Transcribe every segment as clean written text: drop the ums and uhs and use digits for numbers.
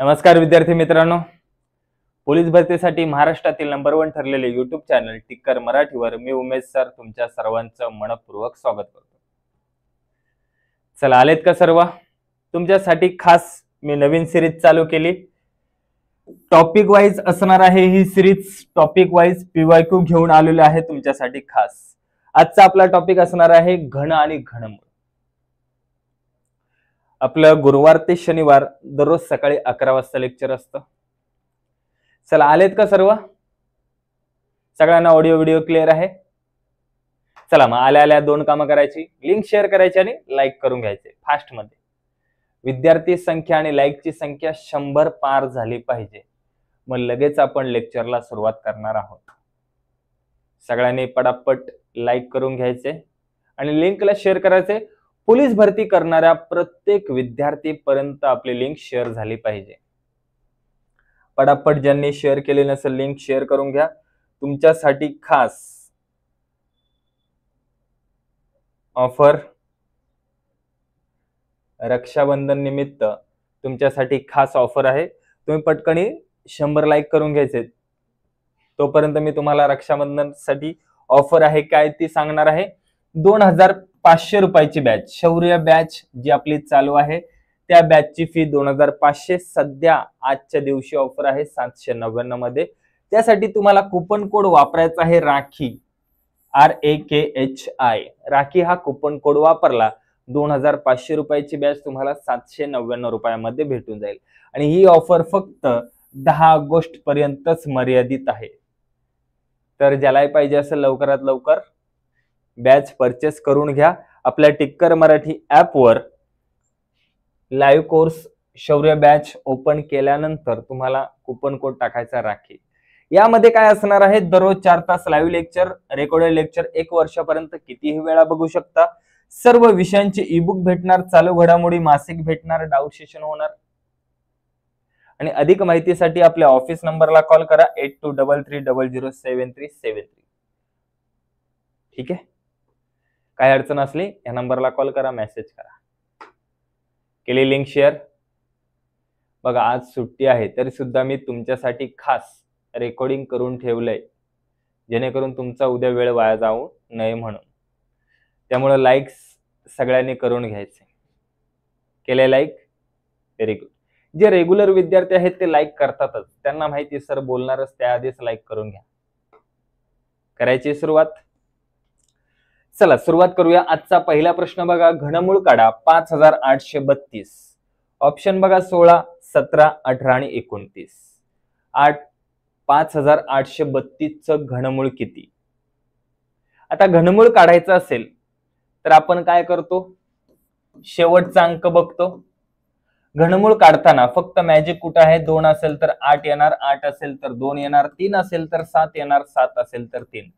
नमस्कार विद्यार्थी मित्रांनो, पोलीस भरतीसाठी महाराष्ट्रातील नंबर 1 ठरलेले YouTube चॅनल टिक्कर मराठीवर मी उमेश सर तुमच्या सर्वांचं मनपूर्वक स्वागत करतो। चला आलेत का सर्व? तुमच्यासाठी खास मी नवीन सिरीज चालू केली। टॉपिक वाइज असणार आहे ही सिरीज, टॉपिक वाइज PYQ घेऊन आलेले आहे तुमच्यासाठी खास। आजचा आपला टॉपिक असणार आहे घन आणि घनमूळ। आपलं गुरुवार ते शनिवार दररोज सकाळी 11 वाजता लेक्चर असतं। चला आलेत का सर्व? सगळ्यांना ऑडिओ व्हिडिओ क्लिअर आहे? चला मग आल्या दोन कामं करायची, लिंक शेअर करायची आणि लाईक करून घ्यायचे फास्ट मध्ये। विद्यार्थी संख्या आणि लाईकची संख्या 100 पार झाली पाहिजे, मग लगेच आपण लेक्चरला सुरुवात करणार आहोत। सगळ्यांनी पटापट लाईक करून घ्यायचे आणि लिंकला शेअर करायचे। पोलीस भरती करणाऱ्या प्रत्येक विद्यार्थीपर्यंत आपली लिंक शेअर झाली पाहिजे। पटापट ज्यांनी शेअर केले नसेल लिंक शेअर करून घ्या। तुमच्यासाठी खास ऑफर, रक्षाबंधन निमित्त तुमच्यासाठी खास ऑफर आहे। तुम्ही पटकनी 100 लाईक करून घ्यायचे, तोपर्यंत मी तुम्हाला रक्षाबंधनसाठी ऑफर आहे काय ती सांगणार आहे। 2500 रुपयाची बॅच, शौर्य बॅच जी आपली चालू आहे त्या बॅचची फी 2500। सध्या आजच्या दिवशी ऑफर आहे 799 मध्ये। त्यासाठी तुम्हाला कुपन कोड वापरायचा आहे राखी, RAKHI। राखी हा कुपन कोड वापरला 2500 रुपयाची बॅच तुम्हाला 799 रुपयामध्ये भेटून जाईल। आणि ही ऑफर फक्त 10 ऑगस्ट पर्यंतच मर्यादित आहे। तर ज्यालाही पाहिजे असेल लवकरात लवकर बॅच परचेस करून घ्या। आपल्या टिक्कर मराठी ऍप वर लाईव्ह कोर्स शौर्य बॅच ओपन केल्यानंतर तुम्हाला कुपन कोड टाकायचा राखी। यामध्ये काय असणार आहे, दररोज 4 तास लाईव्ह लेक्चर, रेकॉर्डेड लेक्चर 1 वर्षापर्यंत कितीही वेळा बघू शकता। सर्व विषयांचे ईबुक भेटणार, चालू घडामोडी मासिक भेटणार, डाऊट सेशन होणार। आणि अधिक माहितीसाठी आपल्या ऑफिस नंबरला कॉल करा 8233007373। ठीक आहे, काय अडचण असली या नंबरला कॉल करा, मेसेज करा। केली लिंक शेअर? बघा आज सुट्टी आहे तरी सुद्धा मी तुमच्यासाठी खास रेकॉर्डिंग करून ठेवलंय, जेणेकरून तुमचा उद्या वेळ वाया जाऊ नये म्हणून। त्यामुळे लाईक्स सगळ्यांनी करून घ्यायचे। केले लाईक? Very good. जे रेग्युलर विद्यार्थी आहेत ते लाईक करतातच, त्यांना माहिती सर बोलणारच, त्याआधीच लाईक करून घ्या। करायची सुरुवात? चला सुरुवात करूया। आजचा पहिला प्रश्न बघा, घनमूळ काढा 5832। ऑप्शन बघा 16, 17, 18 आणि 29। 5832 चं घनमूळ किती? आता घनमूळ काढायचं असेल तर आपण काय करतो, शेवटचा अंक बघतो। घनमूळ काढताना फक्त मॅजिक कुठे आहे, 2 असेल तर 8 येणार, 8 असेल तर 2 येणार, 3 असेल तर 7 येणार, 7 असेल तर 3।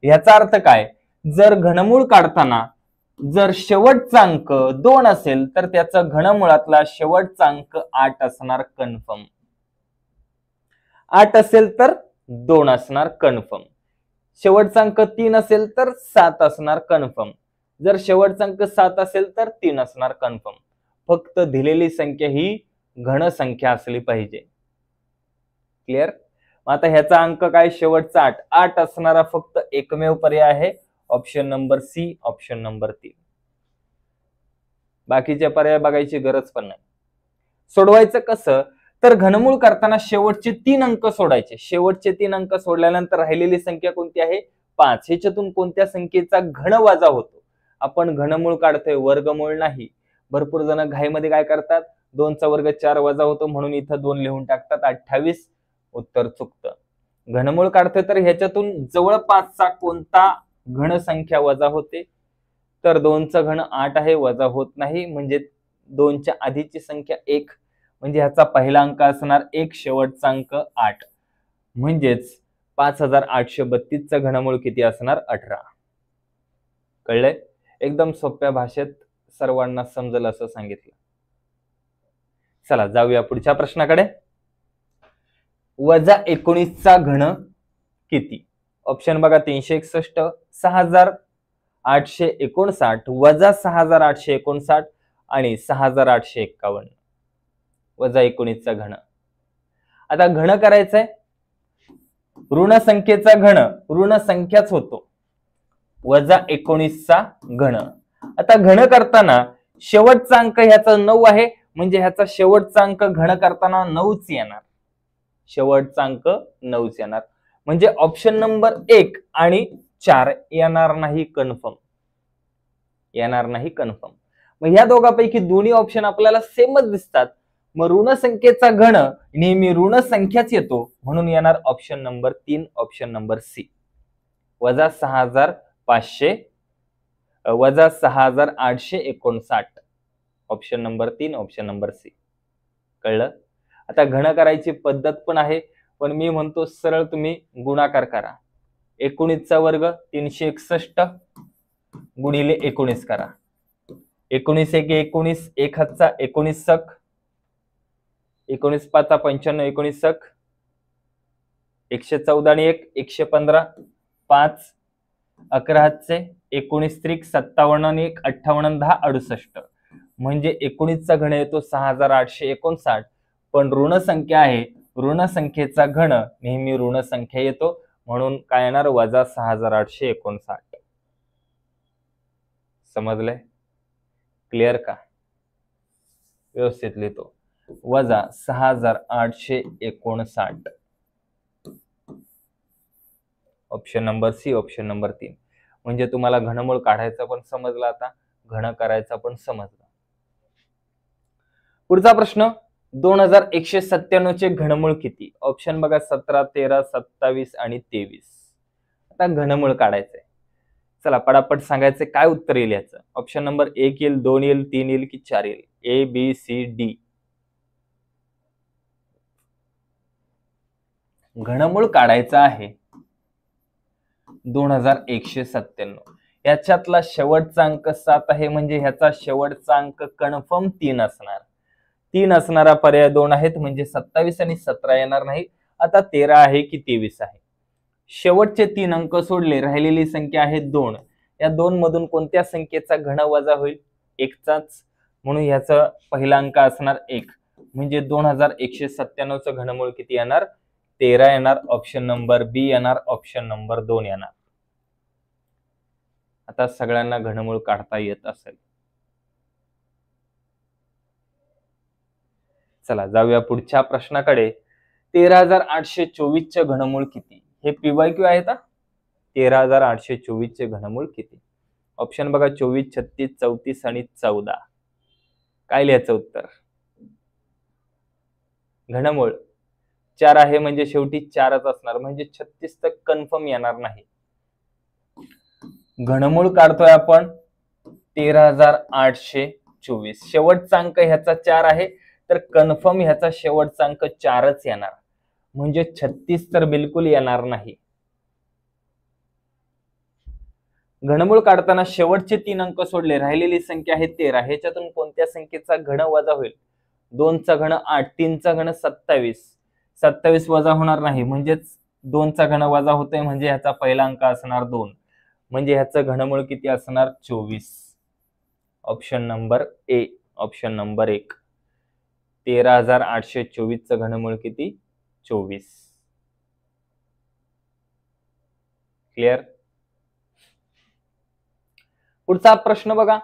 याचा अर्थ काय, जर घनमूळ काढताना जर शेवटचा अंक 2 असेल तर त्याचा घनमुळातला शेवटचा अंक 8 असणार कन्फर्म। 8 असेल तर 2 असणार कन्फर्म। शेवटचा अंक 3 असेल तर 7 असणार कन्फर्म। जर शेवटचा अंक 7 असेल तर 3 असणार कन्फर्म। फक्त दिलेली संख्या ही घन संख्या असली पाहिजे। क्लिअर? आता ह्याचा अंक काय, शेवटचा 8, 8 असणारा फक्त एकमेव पर्याय आहे, option number C, option number 3। बाकीचे पर्याय बघायची गरज पण नाही। सोडवायचं कसं, तर घनमूळ करताना शेवटचे 3 अंक सोडायचे। शेवटचे 3 अंक सोडल्यानंतर राहिलेली संख्या कोणती आहे, 5। ह्याच्यातून कोणत्या संख्येचा घन वजा होतो, आपण घनमूळ काढतोय, वर्गमूळ नाही। भरपूर जण घाईमध्ये काय करतात, 2 चा वर्ग 4 वजा होतो म्हणून इथं 2 लिहून टाकतात, 28। उत्तर चुकतं। घनमूळ काढतोय तर ह्याच्यातून जवळपासचा कोणता घन संख्या वजा होते, तर 2 चा घन 8 आहे, वजा होत नाही, म्हणजे 2 च्या आधीची संख्या 1, म्हणजे ह्याचा पहिला अंक असणार 1, शेवटचा अंक 8, म्हणजेच 5832 चं घनमूळ किती असणार, 18। कळलंय? एकदम सोप्या भाषेत सर्वांना समजेल असं सांगितलं। चला जाऊया पुढच्या प्रश्नाकडे। -19 चा घन किती? ऑप्शन बघा 361, 6859, -6859 आणि 6851। वजा 19चा घन. आता घन करायचंय, ऋण संख्येचा घन ऋण संख्याच होतो, वजा 19चा घन. आता घन करताना शेवटचा अंक ह्याचा 9 आहे, म्हणजे ह्याचा शेवटचा अंक घन करताना 9च येणार, शेवटचा अंक 9च येणार. म्हणजे ऑप्शन नंबर 1 आणि 4 येणार नाही, कन्फर्म येणार नाही, कन्फर्म. मग ह्या दोघांपैकी दोन्ही ऑप्शन आपल्याला सेमच दिसतात. मग ऋण संख्येचा घन नेहमी ऋण संख्याच येतो, म्हणून येणार option number 3, option number C. वजा 6500 वजा 6859, option number 3, option number C. कळलं? आता घन करायची पद्धत पण आहे, पण मी म्हणतो सरळ तुम्ही गुणाकार करा. 19चा वर्ग 361 गुणिले 19 करा. 19 एके 19, 1 हातचा 19 सक, 19 पाचा 95, 19 सक, 114 आणि 1 115, 5 11 हातचे 19 त्रिक 57 आणि 1 58, 10 68. म्हणजे 19चा घन येतो 6859, पण ऋण संख्या आहे, ऋण संख्येचा घन नेहमी ऋण संख्या येतो, म्हणून काय येणार, वजा 6859. समजलंय? क्लिअर का? व्यवस्थित लिहितो, वजा 6859, option number C, option number 3. म्हणजे तुम्हाला घनमूळ काढायचा पण समजला, आता घन करायचा पण समजला. पुढचा प्रश्न, 2197 चे घनमूळ किती? ऑप्शन बघा 17, 13, 27 आणि 23. आता घनमूळ काढायचंय. चला पटापट सांगायचं काय उत्तर येईल याचं. ऑप्शन नंबर 1 येईल, 2 येईल, 3 येईल की 4 येईल? A B C D. घनमूळ काढायचं आहे 2197. याच्यातला शेवटचा अंक 7 आहे, म्हणजे ह्याचा शेवटचा अंक कन्फर्म 3 असणार. 3 असणारा पर्याय 2 आहेत, म्हणजे 27 आणि 17 येणार नाही. आता 13 आहे की 23 आहे? शेवटचे 3 अंक सोडले, राहिलेली संख्या आहे 2. या 2 मधून कोणत्या संख्येचा घन वजा होईल? 1चाच, म्हणून ह्याचा पहिला अंक असणार 1. म्हणजे 2197 चं घनमूळ किती येणार? 13 येणार. ऑप्शन नंबर बी येणार, ऑप्शन नंबर 2 येणार. आता सगळ्यांना घनमूळ काढता येत असेल. चला जाऊया पुढच्या प्रश्नाकडे. 13824 चे घनमूळ किती? हे PYQ आहे का? 13824 चे घनमूळ किती? ऑप्शन बघा 24, 36, 34 आणि 14. काय लिहायचं उत्तर? घनमूळ 4 आहे, म्हणजे शेवटी 4च असणार, म्हणजे 36 तर कन्फर्म येणार नाही. घनमूळ काढतोय आपण 13824. शेवटचा अंक ह्याचा 4 आहे, तर कन्फर्म ह्याचा शेवटचा अंक 4च येणार, म्हणजे 36 तर बिलकुल येणार नाही. घनमूळ काढताना शेवटचे 3 अंक सोडले, राहिलेली संख्या आहे 13. ह्याच्यातून कोणत्या संख्येचा घन वजा होईल? 2चा घन 8, 3चा घन 27. 27 वजा होणार नाही, म्हणजेच 2चा घन वजा होतोय, म्हणजे ह्याचा पहिला अंक असणार 2. म्हणजे ह्याचं घनमूळ किती असणार? 24. Option number A, option number 1. 13824 चं घनमूळ किती? 24. क्लिअर? पुढचा प्रश्न बघा,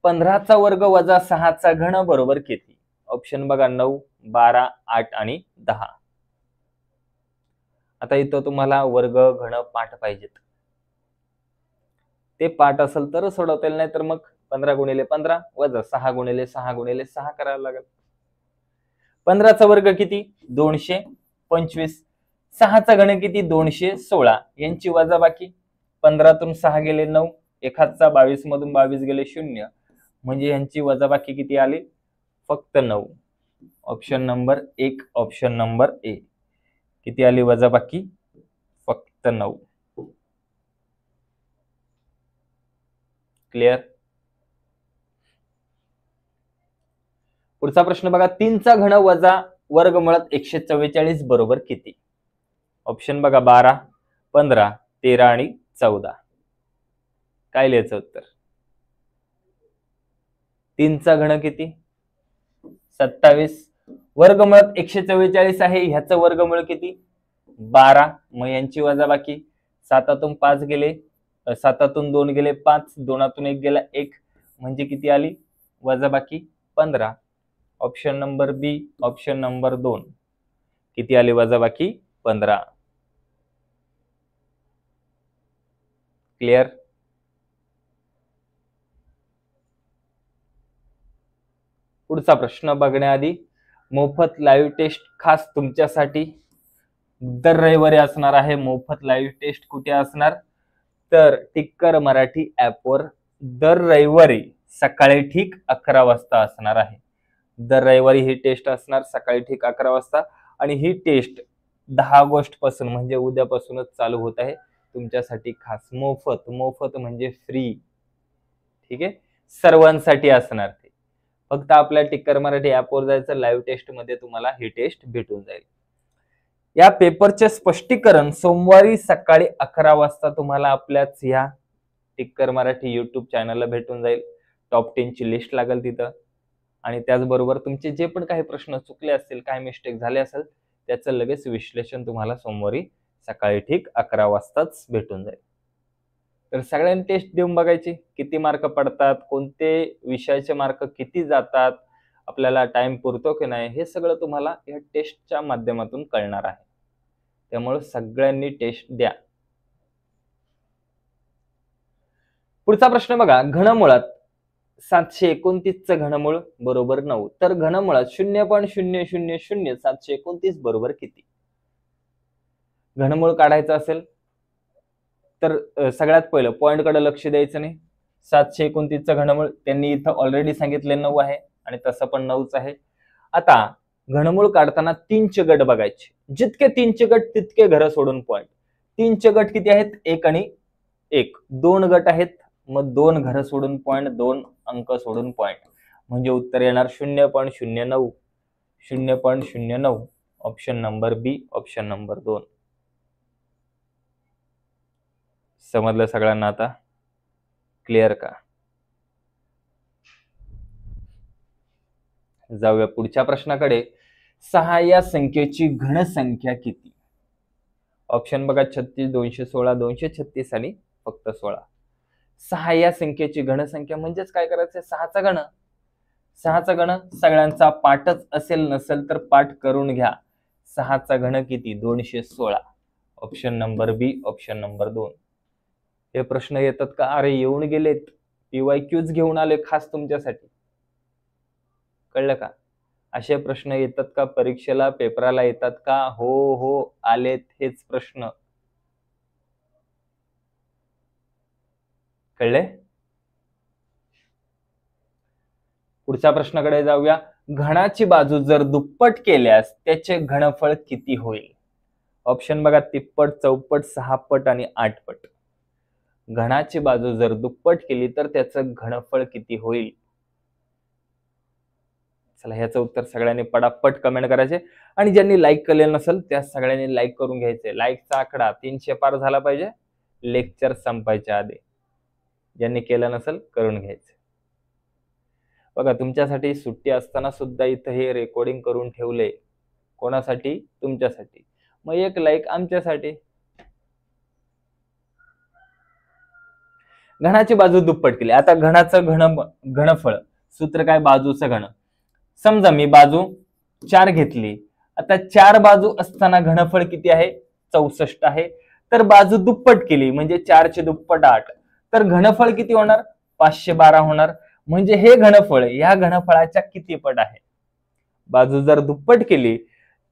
15चा वर्ग वजा 6चा घन बरोबर किती? ऑप्शन बघा 9, 12, 8 आणि 10. आता इथं तुम्हाला वर्ग घन पाठ पाहिजेत. ते पाठ असेल तर सोडवता येईल, नाही तर मग 15 गुणिले 15 वजा 6 गुणिले 6 गुणिले 6 करायला लागेल. 15चा वर्ग किती? 225. 6चा घन किती? 216. यांची वजाबाकी. 15तून 6 गेले 9, 1 हातचा 22 मधून 22 गेले 0, म्हणजे यांची वजाबाकी किती आली? फक्त 9. Option number 1, option number A. किती आली वजाबाकी? फक्त 9. क्लिअर? पुढचा प्रश्न बघा, 3चा घन वजा वर्गमुळात 144 बरोबर किती? ऑप्शन बघा 12, 15, 13 आणि 14. काय लिहायचं उत्तर? 3चा घन किती? 27 वर्गमुळात 144 आहे, ह्याचं वर्गमूळ किती 12, मग यांची वजाबाकी 7 5 गेले, 7 2 गेले 5, 2 1 गेला 1, म्हणजे किती आली वजाबाकी 15. ऑप्शन नंबर बी, ऑप्शन नंबर 2 किती आली वजाबाकी 15. क्लिअर? पुढचा प्रश्न बघण्याआधी मोफत लाईव्ह टेस्ट खास तुमच्यासाठी दर रविवारी असणार आहे. मोफत लाईव्ह टेस्ट कुठे असणार तर टिक्कर मराठी ऍपवर दर रविवारी सकाळी ठीक 11 वाजता असणार आहे. दर रविवारी ही टेस्ट असणार सकाळी ठीक 11 वाजता आणि ही टेस्ट 10 ऑगस्ट पासून म्हणजे उद्यापासूनच चालू होत आहे तुमच्यासाठी खास मोफत. मोफत म्हणजे फ्री. ठीक आहे, सर्वांसाठी असणार ते. फक्त आपल्या टिक्कर मराठी ऍपवर जायचं, लाईव्ह टेस्ट मध्ये तुम्हाला ही टेस्ट भेटून जाईल. या पेपरचे स्पष्टीकरण सोमवारी सकाळी 11 वाजता तुम्हाला आपल्याच या टिक्कर मराठी युट्यूब चॅनलला भेटून जाईल. टॉप 10 ची लिस्ट लागेल तिथं आणि त्याचबरोबर तुमचे जे पण काही प्रश्न चुकले असतील, काही मिस्टेक झाले असेल, त्याचं लगेच विश्लेषण तुम्हाला सोमवारी सकाळी ठीक 11 वाजताच भेटून जाईल. तर सगळ्यांनी टेस्ट देऊन बघायची, किती मार्क पडतात, कोणते विषयाचे मार्क किती जातात, आपल्याला टाइम पुरतो की नाही, हे सगळं तुम्हाला या टेस्टच्या माध्यमातून कळणार आहे. त्यामुळे सगळ्यांनी टेस्ट द्या. पुढचा प्रश्न बघा, घनमुळात 729 चं घनमूळ बरोबर 9. तर घनमुळात 0.000 729 बरोबर किती? घनमूळ काढायचं असेल तर सगळ्यात पहिलं पॉइंट कडे लक्ष द्यायचं नाही. 729 चं घनमूळ त्यांनी इथं ऑलरेडी सांगितले 9 आहे आणि तसं पण 9च आहे. आता घनमूळ काढताना 3 चे गट बघायचे. जितके 3 चे गट तितके घर सोडून पॉइंट. 3 चे गट किती आहेत 1 आणि 1, 2 गट आहेत, मग 2 घर सोडून पॉइंट, 2 अंक सोडून पॉइंट, म्हणजे उत्तर येणार 0.09. 0.09 ऑप्शन नंबर बी, ऑप्शन नंबर 2. समजलं सगळ्यांना आता? क्लिअर का? जाऊया पुढच्या प्रश्नाकडे. 6 या संख्येची घनसंख्या किती? ऑप्शन बघा 36, 216, 236 आणि फक्त 16. 6 या संख्येची घनसंख्या म्हणजेच काय करायचं, 6चा घन. 6चा घन सगळ्यांचा पाठच असेल, नसेल तर पाठ करून घ्या. 6चा घन किती 216. ऑप्शन नंबर बी, ऑप्शन नंबर 2. हे प्रश्न येतात का? अरे येऊन गेलेत, PYQच घेऊन आले खास तुमच्यासाठी. कळलं का? असे प्रश्न येतात का परीक्षेला, पेपराला येतात का? हो आलेत हेच प्रश्न. कळले? पुढच्या प्रश्नाकडे जाऊया. घनाची बाजू जर दुप्पट केल्यास त्याचे घनफळ किती होईल? ऑप्शन बघा 3पट, 4पट, 6पट आणि 8पट. घनाची बाजू जर दुप्पट केली तर त्याचं घनफळ किती होईल? चला ह्याचं उत्तर सगळ्यांनी पटापट कमेंट करायचे आणि ज्यांनी लाईक केलेलं नसेल त्या सगळ्यांनी लाईक करून घ्यायचे. लाईकचा आकडा 300 पार झाला पाहिजे लेक्चर संपायच्या आधी. ज्यांनी केलं नसेल करून घ्यायचे. बघा तुमच्यासाठी सुट्टी असताना सुद्धा इथं हे रेकॉर्डिंग करून ठेवले. कोणासाठी? तुमच्यासाठी. मग एक लाईक आमच्यासाठी. घनाची बाजू दुप्पट केली. आता घनाचं घनफळ सूत्र काय? बाजूचं घन. समजा मी बाजू 4 घेतली. आता 4 बाजू असताना घनफळ किती आहे? 64 आहे. तर बाजू दुप्पट केली म्हणजे 4 चे दुप्पट 8. तर घनफळ किती होणार? 512 होणार. म्हणजे हे घनफळ या घनफळाच्या किती पट आहे? बाजू जर दुप्पट केली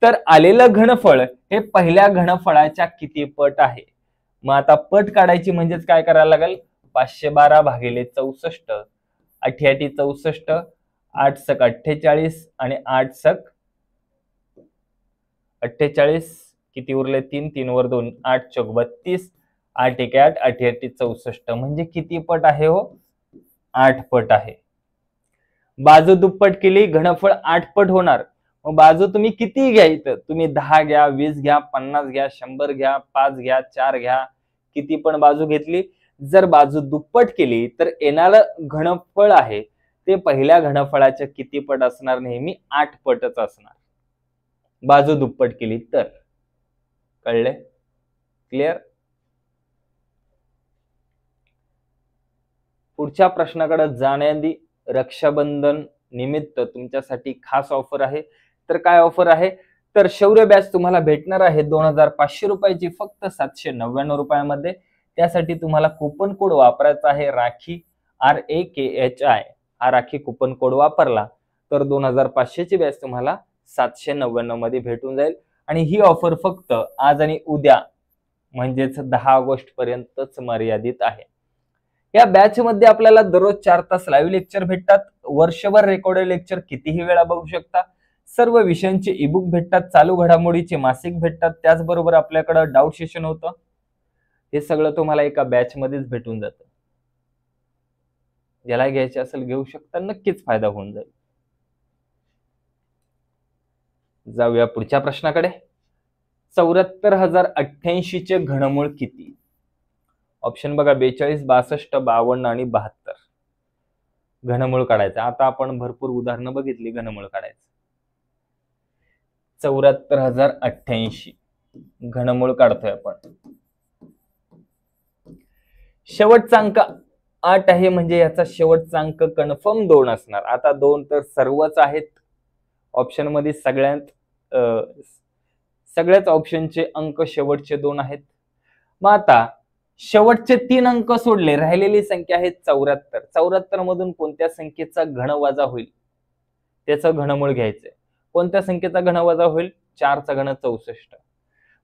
तर आलेलं घनफळ हे पहिल्या घनफळाच्या किती पट आहे? मग आता पट काढायची म्हणजेच काय करायला लागेल? 512 भागिले 64. 88 64, 8 सक 48 आणि 8 सक 48. किती उरले? 3, 3 वर 2, 8 चौक 32, 8 1 8, 88 64. म्हणजे किती पट आहे हो? 8 पट आहे. बाजू दुप्पट केली घनफळ 8 पट होणार. मग बाजू तुम्ही किती घ्या इथं? तुम्ही 10 घ्या, 20 घ्या, 50 घ्या, 100 घ्या, 5 घ्या, 4 घ्या, किती पण बाजू घेतली. जर बाजू दुप्पट केली तर येणारं घनफळ आहे ते पहिल्या घनफळाच्या किती पट असणार? नेहमी 8 पटच असणार. बाजू दुप्पट केली तर. कळले? क्लिअर? पुढच्या प्रश्नाकडे जाण्याआधी रक्षाबंधन निमित्त तुमच्यासाठी खास ऑफर आहे. तर काय ऑफर आहे? तर शौर्य बॅच तुम्हाला भेटणार आहे 2500 रुपयाची फक्त 799 रुपयामध्ये. त्यासाठी तुम्हाला कुपन कोड वापरायचा आहे राखी RAKHI. हा राखी कुपन कोड वापरला तर 2500 ची बॅच तुम्हाला 799 मध्ये भेटून जाईल. आणि ही ऑफर फक्त आज आणि उद्या म्हणजेच 10 ऑगस्ट पर्यंतच मर्यादित आहे. या बॅच मध्ये आपल्याला दररोज 4 तास लाईव्ह लेक्चर भेटतात. वर्षभर रेकॉर्डेड लेक्चर कितीही वेळा बघू शकता. सर्व विषयांचे ईबुक भेटतात. चालू घडामोडीचे मासिक भेटतात. त्याचबरोबर आपल्याकडे डाऊट सेशन होतं. हे सगळं तुम्हाला एका बॅच मध्येच भेटून जातं. ज्याला घ्यायचे असेल घेऊ शकता. नक्कीच फायदा होऊन जाईल. जाऊया पुढच्या प्रश्नाकडे. 74,088 चे घनमूळ किती? ऑप्शन बघा 42, 62, 52 आणि 72. घनमूळ काढायचं. आता आपण भरपूर उदाहरणं बघितली घनमूळ काढायचं. 74,088 घनमूळ काढतोय आपण. शेवटचा अंक 8 आहे म्हणजे याचा शेवटचा अंक कन्फर्म 2 असणार. आता 2 तर सर्वच आहेत. ऑप्शन मध्ये सगळ्याच ऑप्शनचे अंक शेवटचे 2 आहेत. मग आता शेवटचे 3 अंक सोडले, राहिलेली संख्या आहे 74. 74 मधून कोणत्या संख्येचा घन वजा होईल त्याचं घनमूळ घ्यायचंय. कोणत्या संख्येचा घन वजा होईल? 4 चा घन 64.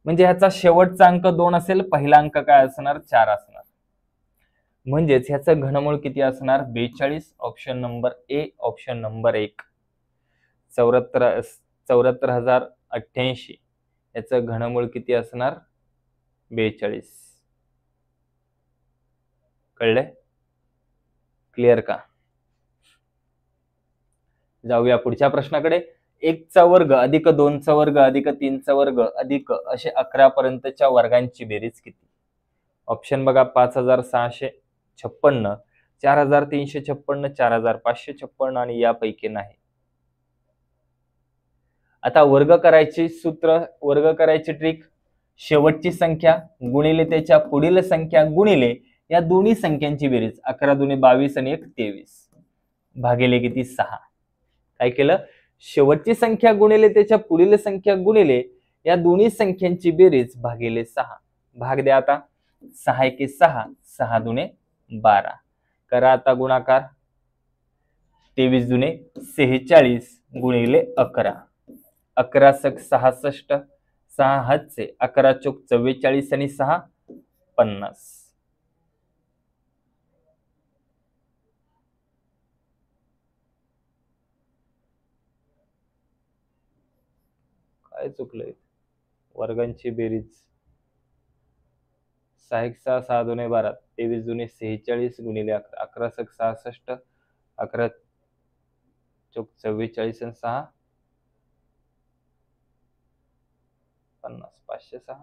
म्हणजे ह्याचा शेवटचा अंक 2 असेल, पहिला अंक काय असणार? 4 असणार. म्हणजेच ह्याचं घनमूळ किती असणार? 42. Option number A, option number 1. 74,088 याचं घनमूळ किती असणार? 42. कळले? क्लिअर का? जाऊया पुढच्या प्रश्नाकडे. 1 चा वर्ग अधिक 2 चा वर्ग अधिक 3 चा वर्ग अधिक असे 11 पर्यंतच्या वर्गांची बेरीज किती? ऑप्शन बघा 5,656, 4,356, 4,556 आणि यापैकी नाही. आता वर्ग करायची सूत्र, वर्ग करायची ट्रिक. शेवटची संख्या गुणिले त्याच्या पुढील संख्या गुणिले या दोन्ही संख्यांची बेरीज. 11 दुणे 22 आणि 1 23 भागिले किती? 6. काय केलं? शेवटची संख्या गुणिले त्याच्या पुढील संख्या गुणिले या दोन्ही संख्यांची बेरीज भागिले 6. भाग द्या आता. 6 एके 6, 6 दुणे 12. करा आता गुणाकार. 23 दुणे 46 गुणिले 11. 11 सक 66, 6 हातचे 11 चोक 44 आणि 6 50. काय चुकलंय? वर्गांची बेरीज 6 एक 6, 6 दुणे 12, 23 दुणे 46 गुणिले 11. 11 सक 66, 11 चोक 44 आणि 6 50. 506.